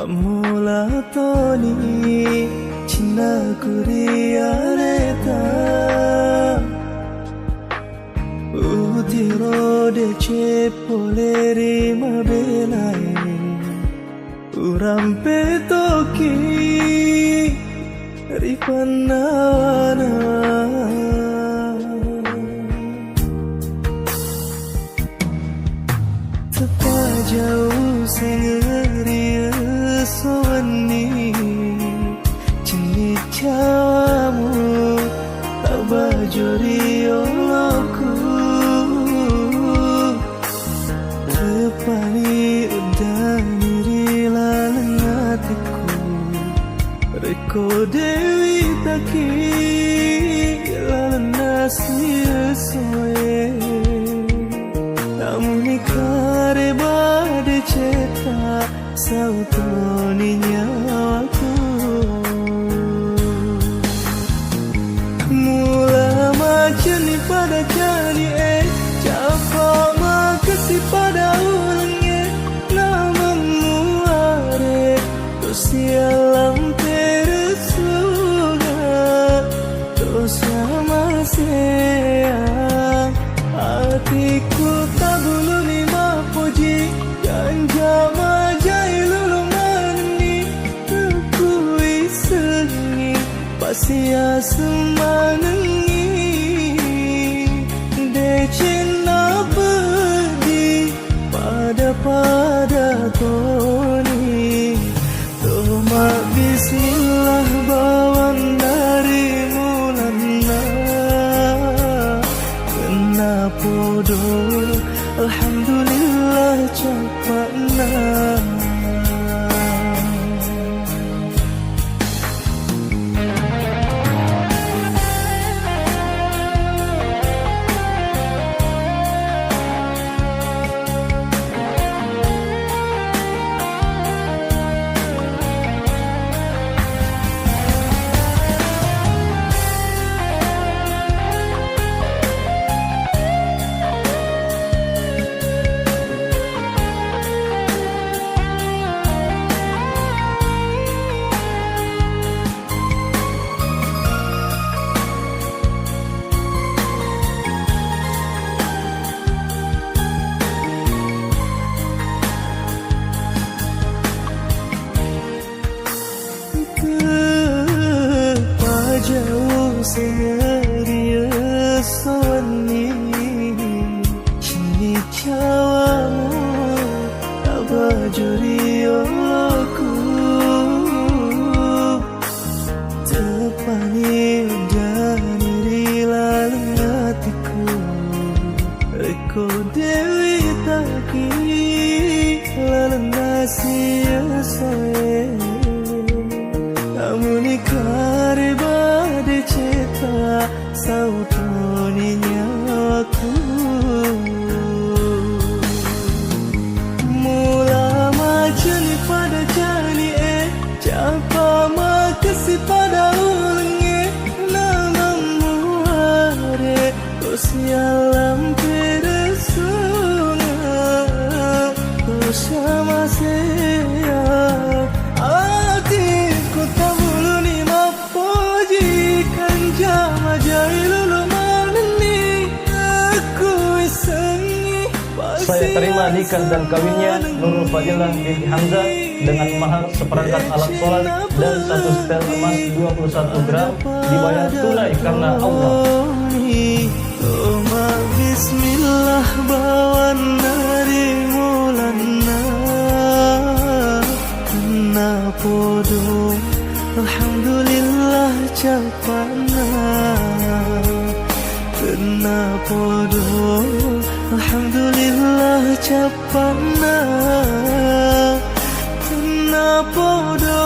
Mula toni Cina kuriareta Utiro de cepoleri mabelai Urampe toki Ripanawana Tepa jauh sengeri sewani Cini cawamu Tak bajuri olokku Tepani udah niri lalang hatiku Reko dewi taki lalang nasi soe Namun ikare bade cetak Sautoni nyawaku Mula macani pada cani Capa makasih pada ulangnya Namamu are Terus alam teresuga Terus sama sayang Hatiku tak bulu lima puji Ganja majai lulu mani Tekui sengi Pasia semanengi Decina pergi Pada toni Toma bismillah bawan dari mulana Kena podo Alhamdulillah cepatna Jauh serius sewani Cini cawamu Tak bajuri olokku Tepani udah niri lalang hatiku Reko dewi taki lalang nasi soe Namun ikare bade cetak Sautoni nyawaku Mula macani pada cani Capa makasih pada ulangnya Namamu are Terus alam teresunga Terus sama sayang Hatiku tak bulu ni mapoji Kanja majai lulu manani Aku isengi Saya terima nikah dan kawinnya Nurul Fadilah binti Hamzah dengan mahar seperangkat alat sholat dan 1 setel emas 21 gram dibayar tunai karena Allah. Toma bismillah bawan dari mulana Kena podo Alhamdulillah cepatna Kena podo Alhamdulillah cepatna Kena podo